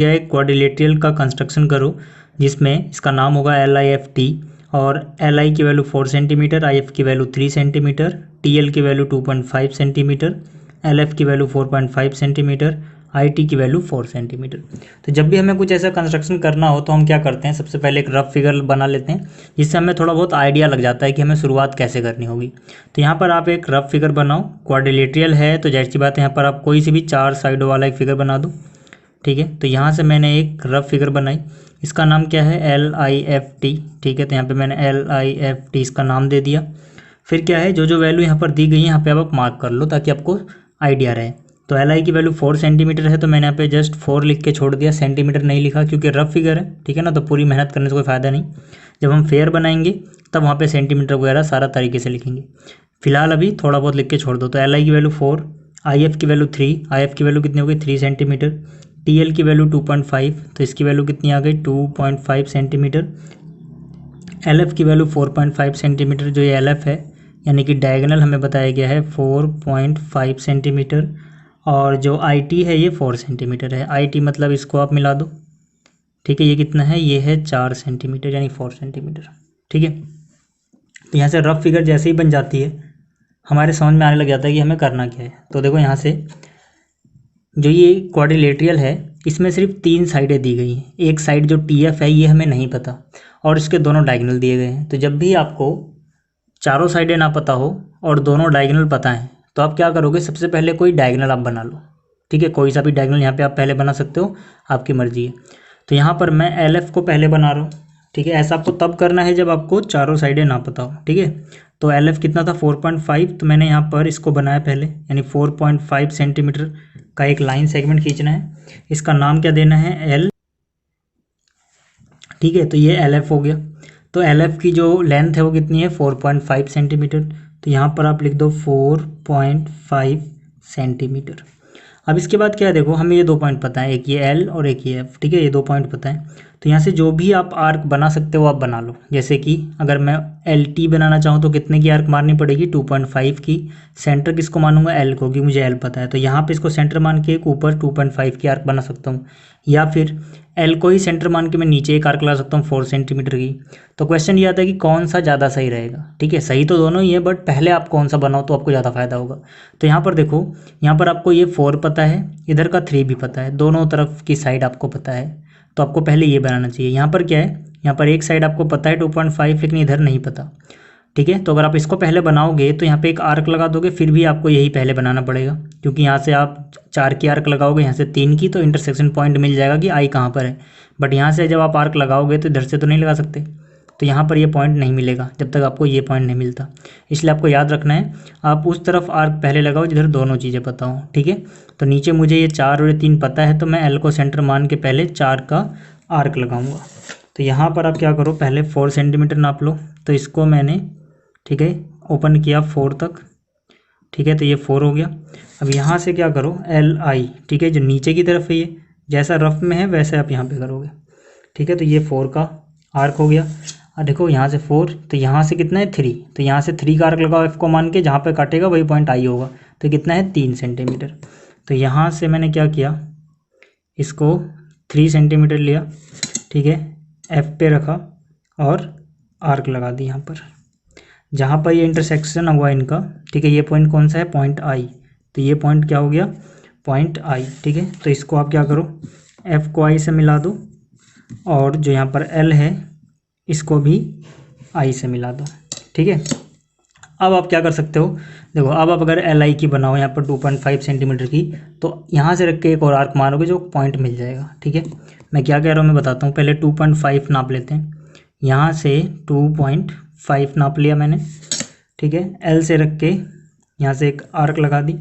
यह एक क्वाड्रिलेटरल का कंस्ट्रक्शन करो जिसमें इसका नाम होगा LIFT और LI की वैल्यू 4 सेंटीमीटर, IF की वैल्यू 3 सेंटीमीटर, TL की वैल्यू 2.5 सेंटीमीटर, LF की वैल्यू 4.5 सेंटीमीटर, IT की वैल्यू 4 सेंटीमीटर। तो जब भी हमें कुछ ऐसा कंस्ट्रक्शन करना हो तो हम क्या करते हैं, सबसे पहले एक रफ फिगर बना लेते हैं जिससे हमें थोड़ा बहुत आइडिया लग जाता है कि हमें शुरुआत कैसे करनी होगी। तो यहाँ पर आप एक रफ फिगर बनाओ, क्वाड्रिलेटरल है तो जाहिर सी बात है यहाँ पर आप कोई सी भी 4 साइडों वाला एक फिगर बना दो। ठीक है, तो यहाँ से मैंने एक रफ फिगर बनाई, इसका नाम क्या है LIFT। ठीक है, तो यहाँ पे मैंने LIFT इसका नाम दे दिया। फिर क्या है, जो जो वैल्यू यहाँ पर दी गई है यहाँ पे आप मार्क कर लो ताकि आपको आइडिया रहे। तो LI की वैल्यू 4 सेंटीमीटर है तो मैंने यहाँ पे जस्ट 4 लिख के छोड़ दिया, सेंटीमीटर नहीं लिखा क्योंकि रफ फिगर है। ठीक है ना, तो पूरी मेहनत करने से कोई फ़ायदा नहीं। जब हम फेयर बनाएंगे तब वहाँ पे सेंटीमीटर वगैरह सारा तरीके से लिखेंगे। फिलहाल अभी थोड़ा बहुत लिख के छोड़ दो। तो LI की वैल्यू 4, IF की वैल्यू 3, IF की वैल्यू कितनी हो गई 3 सेंटीमीटर, TL की वैल्यू 2.5 तो इसकी वैल्यू कितनी आ गई 2.5 सेंटीमीटर, LF की वैल्यू 4.5 सेंटीमीटर, जो ये LF है यानी कि डायगोनल हमें बताया गया है 4.5 सेंटीमीटर, और जो IT है ये 4 सेंटीमीटर है। IT मतलब इसको आप मिला दो। ठीक है, ये कितना है, ये है 4 सेंटीमीटर यानी 4 सेंटीमीटर। ठीक है, तो यहाँ से रफ फिगर जैसे ही बन जाती है हमारे समझ में आने लग जाता है कि हमें करना क्या है। तो देखो यहाँ से जो ये क्वाड्रिलेटरल है इसमें सिर्फ 3 साइडें दी गई हैं। एक साइड जो TF है ये हमें नहीं पता और इसके दोनों डायगोनल दिए गए हैं। तो जब भी आपको चारों साइडें ना पता हो और दोनों डायगोनल पता है तो आप क्या करोगे, सबसे पहले कोई डायगोनल आप बना लो। ठीक है, कोई सा भी डायगोनल यहाँ पे आप पहले बना सकते हो, आपकी मर्जी है। तो यहाँ पर मैं LF को पहले बना रहा हूँ। ठीक है, ऐसा आपको तब करना है जब आपको चारों साइडें ना पता हो। ठीक है, तो LF कितना था 4.5, तो मैंने यहाँ पर इसको बनाया पहले, यानी 4.5 सेंटीमीटर का एक लाइन सेगमेंट खींचना है। इसका नाम क्या देना है, L। ठीक है, तो ये LF हो गया। तो LF की जो लेंथ है वो कितनी है 4.5 सेंटीमीटर, तो यहाँ पर आप लिख दो 4.5 सेंटीमीटर। अब इसके बाद क्या है, देखो हमें ये 2 पॉइंट पता है, एक ये L और एक ये F। ठीक है, ये 2 पॉइंट पता है। तो यहाँ से जो भी आप आर्क बना सकते हो आप बना लो। जैसे कि अगर मैं LT बनाना चाहूँ तो कितने की आर्क मारनी पड़ेगी 2.5 की। सेंटर किसको मानूंगा, L को, क्योंकि मुझे L पता है। तो यहाँ पे इसको सेंटर मान के एक ऊपर 2.5 की आर्क बना सकता हूँ, या फिर L को ही सेंटर मान के मैं नीचे एक आर्क लगा सकता हूँ 4 सेंटीमीटर की। तो क्वेश्चन ये आता है कि कौन सा ज़्यादा सही रहेगा। ठीक है, सही तो दोनों ही है बट पहले आप कौन सा बनाओ तो आपको ज़्यादा फायदा होगा। तो यहाँ पर देखो, यहाँ पर आपको ये 4 पता है, इधर का 3 भी पता है, दोनों तरफ की साइड आपको पता है, तो आपको पहले ये बनाना चाहिए। यहाँ पर क्या है, यहाँ पर एक साइड आपको पता है 2.5 लेकिन इधर नहीं पता। ठीक है, तो अगर आप इसको पहले बनाओगे तो यहाँ पे एक आर्क लगा दोगे, फिर भी आपको यही पहले बनाना पड़ेगा क्योंकि यहाँ से आप 4 की आर्क लगाओगे, यहाँ से 3 की, तो इंटरसेक्शन पॉइंट मिल जाएगा कि I कहाँ पर है। बट यहाँ से जब आप आर्क लगाओगे तो इधर से तो नहीं लगा सकते, तो यहाँ पर ये पॉइंट नहीं मिलेगा जब तक आपको ये पॉइंट नहीं मिलता। इसलिए आपको याद रखना है आप उस तरफ आर्क पहले लगाओ जिधर दोनों चीज़ें पता हो। ठीक है, तो नीचे मुझे ये 4 और ये 3 पता है तो मैं L को सेंटर मान के पहले 4 का आर्क लगाऊंगा। तो यहाँ पर आप क्या करो, पहले 4 सेंटीमीटर नाप लो। तो इसको मैंने, ठीक है, ओपन किया 4 तक। ठीक है, तो ये 4 हो गया। अब यहाँ से क्या करो, LI, ठीक है, जो नीचे की तरफ है ये जैसा रफ में है वैसे आप यहाँ पे करोगे। ठीक है, तो ये 4 का आर्क हो गया। और देखो यहाँ से 4, तो यहाँ से कितना है 3, तो यहाँ से 3 का आर्क लगाओ F को मान के, जहाँ पे काटेगा वही पॉइंट I होगा। तो कितना है 3 सेंटीमीटर। तो यहाँ से मैंने क्या किया, इसको 3 सेंटीमीटर लिया। ठीक है, F पे रखा और आर्क लगा दी यहाँ पर, जहाँ पर ये इंटरसेक्शन हुआ इनका। ठीक है, ये पॉइंट कौन सा है, पॉइंट I। तो ये पॉइंट क्या हो गया, पॉइंट I। ठीक है, तो इसको आप क्या करो, F को I से मिला दो और जो यहाँ पर L है इसको भी I से मिला दो। ठीक है, अब आप क्या कर सकते हो, देखो अब आप अगर LI की बनाओ यहाँ पर 2.5 सेंटीमीटर की, तो यहाँ से रख के एक और आर्क मारोगे जो पॉइंट मिल जाएगा। ठीक है, मैं क्या कह रहा हूँ मैं बताता हूँ। पहले 2.5 नाप लेते हैं, यहाँ से 2.5 नाप लिया मैंने। ठीक है, L से रख के यहाँ से एक आर्क लगा दी।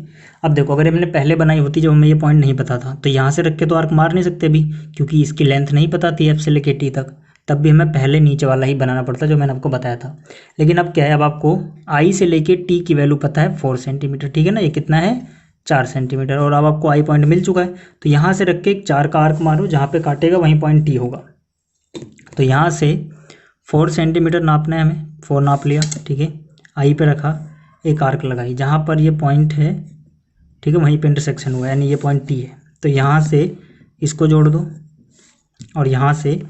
अब देखो अगर हमने पहले बनाई होती जब हमें ये पॉइंट नहीं पता था तो यहाँ से रख के तो आर्क मार नहीं सकते अभी, क्योंकि इसकी लेंथ नहीं पता थी F से लेके T तक, तब भी हमें पहले नीचे वाला ही बनाना पड़ता जो मैंने आपको बताया था। लेकिन अब क्या है, अब आपको I से लेके T की वैल्यू पता है 4 सेंटीमीटर। ठीक है ना, ये कितना है 4 सेंटीमीटर, और अब आपको I पॉइंट मिल चुका है। तो यहाँ से रख के एक 4 का आर्क मारो, जहाँ पे काटेगा वहीं पॉइंट T होगा। तो यहाँ से 4 सेंटीमीटर नापना है हमें, 4 नाप लिया। ठीक है, I पे रखा, एक आर्क लगाई, जहाँ पर ये पॉइंट है, ठीक है, वहीं पे इंटरसेक्शन हुआ यानी ये पॉइंट T है। तो यहाँ से इसको जोड़ दो, और यहाँ से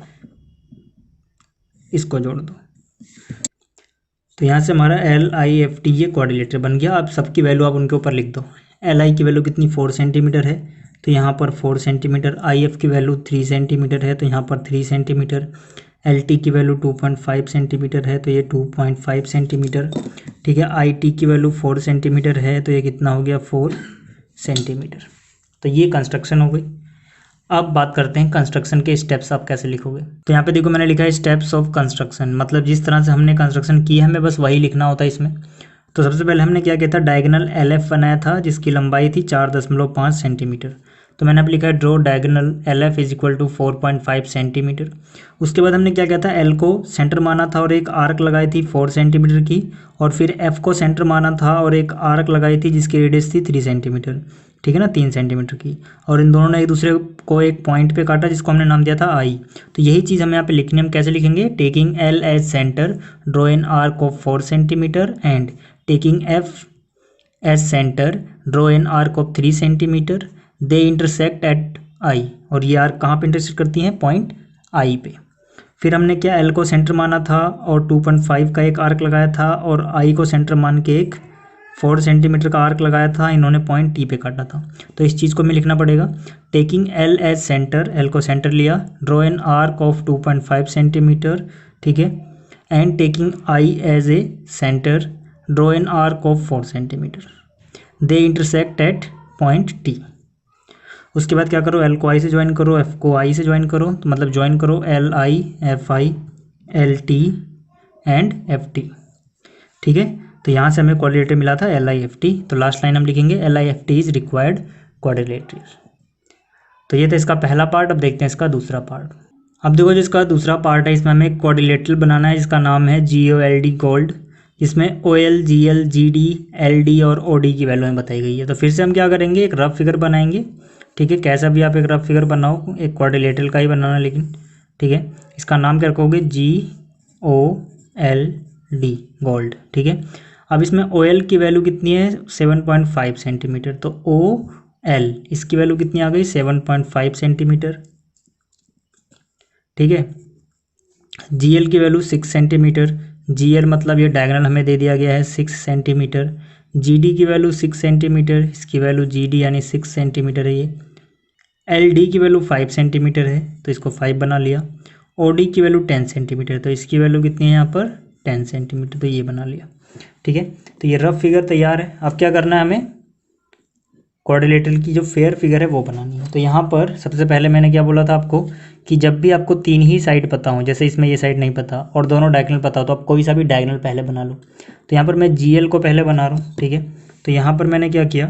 इसको जोड़ दो। तो यहाँ से हमारा LIFT ये क्वाड्रिलेटर बन गया। अब सबकी वैल्यू आप उनके ऊपर लिख दो। LI की वैल्यू कितनी 4 सेंटीमीटर है, तो यहाँ पर 4 सेंटीमीटर। IF की वैल्यू 3 सेंटीमीटर है, तो यहाँ पर 3 सेंटीमीटर। LT की वैल्यू 2.5 सेंटीमीटर है, तो ये 2.5 सेंटीमीटर। ठीक है, IT की वैल्यू 4 सेंटीमीटर है, तो ये कितना हो गया 4 सेंटीमीटर। तो ये कंस्ट्रक्शन हो गई। अब बात करते हैं कंस्ट्रक्शन के स्टेप्स आप कैसे लिखोगे। तो यहाँ पे देखो मैंने लिखा है स्टेप्स ऑफ कंस्ट्रक्शन, मतलब जिस तरह से हमने कंस्ट्रक्शन की है हमें बस वही लिखना होता है इसमें। तो सबसे पहले हमने क्या किया था, डायगोनल LF बनाया था जिसकी लंबाई थी 4.5 सेंटीमीटर। तो मैंने अब लिखा है draw diagonal LF is equal to 4.5 centimetre. उसके बाद हमने क्या किया था, L को सेंटर माना था और एक आर्क लगाई थी 4 सेंटीमीटर की, और फिर F को सेंटर माना था और एक आर्क लगाई थी जिसकी रेडियस थी 3 सेंटीमीटर। ठीक है ना, 3 सेंटीमीटर की, और इन दोनों ने एक दूसरे को एक पॉइंट पे काटा जिसको हमने नाम दिया था I। तो यही चीज़ हमें यहाँ पे लिखनी है। हम कैसे लिखेंगे, taking L as centre draw an arc of 4 centimetre and taking F as centre draw an arc of 3 centimetre, they intersect at I। और ये आर्क कहाँ पे इंटरसेक्ट करती हैं, पॉइंट I पे। फिर हमने क्या, L को सेंटर माना था और 2.5 का एक आर्क लगाया था, और I को सेंटर मान के एक 4 सेंटीमीटर का आर्क लगाया था, इन्होंने पॉइंट T पे काटा था। तो इस चीज़ को हमें लिखना पड़ेगा, taking L as centre, L को सेंटर लिया, draw an arc of 2.5 centimetre, ठीक है, and taking I as A centre draw an arc of 4 centimetre, they intersect at point T। उसके बाद क्या करो, L को I से ज्वाइन करो, F को I से ज्वाइन करो, तो मतलब ज्वाइन करो LI FI LT and FT। ठीक है, तो यहाँ से हमें क्वाड्रिलेटर मिला था LIFT। तो लास्ट लाइन हम लिखेंगे LIFT इज रिक्वायर्ड क्वाड्रिलेटर। तो ये था इसका पहला पार्ट। अब देखते हैं इसका दूसरा पार्ट। अब देखो जो इसका दूसरा पार्ट है, इसमें हमें क्वाड्रिलेटर बनाना है जिसका नाम है GOLD गोल्ड, जिसमें OL GL GD LD और OD की वैल्यू बताई गई है। तो फिर से हम क्या करेंगे, एक रफ फिगर बनाएंगे। ठीक है, कैसा भी आप एक रफ फिगर बनाओ, एक क्वाड्रिलेटर का ही बनाना लेकिन। ठीक है, इसका नाम क्या रखोगे, GOLD गोल्ड। ठीक है, अब इसमें OL की वैल्यू कितनी है, 7.5 सेंटीमीटर। तो OL इसकी वैल्यू कितनी आ गई, 7.5 सेंटीमीटर। ठीक है, GL की वैल्यू 6 सेंटीमीटर। GL मतलब ये डायगोनल हमें दे दिया गया है 6 सेंटीमीटर। GD की वैल्यू 6 सेंटीमीटर, इसकी वैल्यू GD यानी 6 सेंटीमीटर है ये। LD की वैल्यू 5 सेंटीमीटर है, तो इसको 5 बना लिया। OD की वैल्यू 10 सेंटीमीटर, तो इसकी वैल्यू कितनी है यहाँ पर 10 सेंटीमीटर, तो ये बना लिया। ठीक है, तो ये रफ फिगर तैयार है। अब क्या करना है, हमें क्वाड्रिलेटर की जो फेयर फिगर है वो बनानी है। तो यहाँ पर सबसे पहले मैंने क्या बोला था आपको, कि जब भी आपको 3 ही साइड पता हो, जैसे इसमें ये साइड नहीं पता और दोनों डायगोनल पता हो, तो आप कोई सा भी डायगोनल पहले बना लो। तो यहाँ पर मैं GL को पहले बना रहा हूँ। ठीक है, तो यहाँ पर मैंने क्या किया,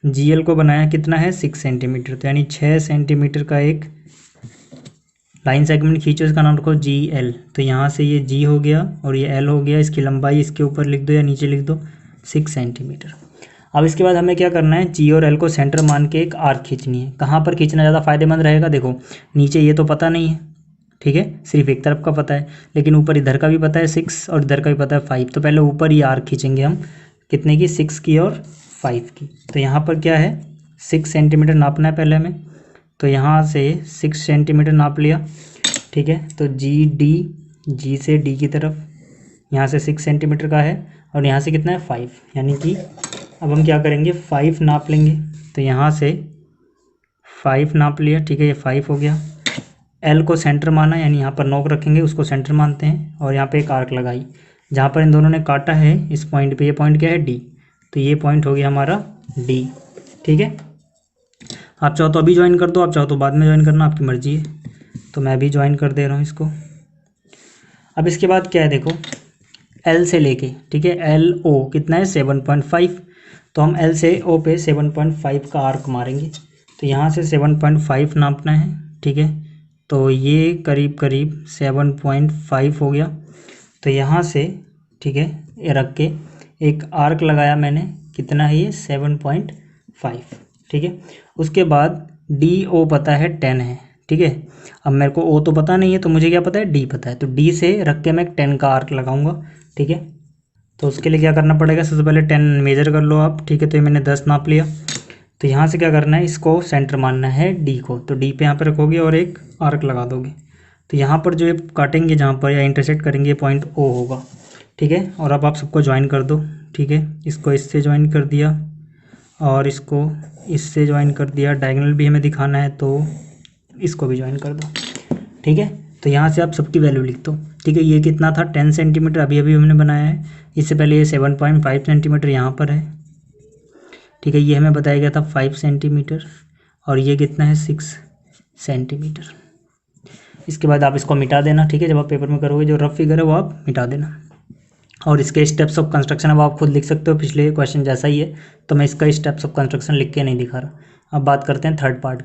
GL को बनाया, कितना है 6 सेंटीमीटर, तो यानी 6 सेंटीमीटर का एक लाइन सेगमेंट खींचो, इसका नाम रखो GL। तो यहाँ से ये G हो गया और ये L हो गया, इसकी लंबाई इसके ऊपर लिख दो या नीचे लिख दो 6 सेंटीमीटर। अब इसके बाद हमें क्या करना है, G और L को सेंटर मान के एक आर्क खींचनी है। कहाँ पर खींचना ज़्यादा फायदेमंद रहेगा, देखो नीचे ये तो पता नहीं है, ठीक है, सिर्फ एक तरफ का पता है, लेकिन ऊपर इधर का भी पता है 6 और इधर का भी पता है 5। तो पहले ऊपर ही आर्क खींचेंगे हम, कितने की, 6 की और 5 की। तो यहाँ पर क्या है, 6 सेंटीमीटर नापना है पहले हमें। तो यहाँ से 6 सेंटीमीटर नाप लिया। ठीक है, तो G से D की तरफ यहाँ से 6 सेंटीमीटर का है, और यहाँ से कितना है 5, यानी कि अब हम क्या करेंगे, 5 नाप लेंगे। तो यहाँ से 5 नाप लिया। ठीक है, ये 5 हो गया। L को सेंटर माना, यानी यहाँ पर नोक रखेंगे, उसको सेंटर मानते हैं, और यहाँ पे एक आर्क लगाई जहाँ पर इन दोनों ने काटा है, इस पॉइंट पे। ये पॉइंट क्या है, D। तो ये पॉइंट हो गया हमारा D। ठीक है, आप चाहो तो अभी ज्वाइन कर दो, आप चाहो तो बाद में ज्वाइन करना, आपकी मर्जी है। तो मैं अभी ज्वाइन कर दे रहा हूँ इसको। अब इसके बाद क्या है, देखो L से लेके, ठीक है, LO कितना है 7.5। तो हम L से O पे 7.5 का आर्क मारेंगे। तो यहाँ से 7.5 नापना है। ठीक है, तो ये करीब करीब 7.5 हो गया। तो यहाँ से, ठीक है, ये रख के एक आर्क लगाया मैंने, कितना है ये 7.5। ठीक है, उसके बाद DO पता है 10 है। ठीक है, अब मेरे को O तो पता नहीं है, तो मुझे क्या पता है, D पता है। तो D से रख के मैं 10 का आर्क लगाऊंगा। ठीक है, तो उसके लिए क्या करना पड़ेगा, सबसे पहले 10 मेजर कर लो आप। ठीक है, तो ये मैंने 10 नाप लिया। तो यहाँ से क्या करना है, इसको सेंटर मानना है डी को, तो डी पे यहाँ पे रखोगे और एक आर्क लगा दोगे। तो यहाँ पर जो ये काटेंगे जहाँ पर या इंटरसेक्ट करेंगे, पॉइंट ओ होगा, ठीक है। और अब आप सबको ज्वाइन कर दो, ठीक है। इसको इससे ज्वाइन कर दिया और इसको इससे ज्वाइन कर दिया, डायगोनल भी हमें दिखाना है तो इसको भी ज्वाइन कर दो, ठीक है। तो यहाँ से आप सबकी वैल्यू लिख दो, ठीक है। ये कितना था 10 सेंटीमीटर अभी अभी हमने बनाया है, इससे पहले ये 7.5 सेंटीमीटर यहाँ पर है, ठीक है। ये हमें बताया गया था 5 सेंटीमीटर और ये कितना है 6 सेंटीमीटर। इसके बाद आप इसको मिटा देना, ठीक है। जब आप पेपर में करोगे जो रफ फिगर है वो आप मिटा देना। और इसके स्टेप्स ऑफ कंस्ट्रक्शन अब आप खुद लिख सकते हो, पिछले क्वेश्चन जैसा ही है, तो मैं इसका स्टेप्स ऑफ कंस्ट्रक्शन लिख के नहीं दिखा रहा। अब बात करते हैं थर्ड पार्ट।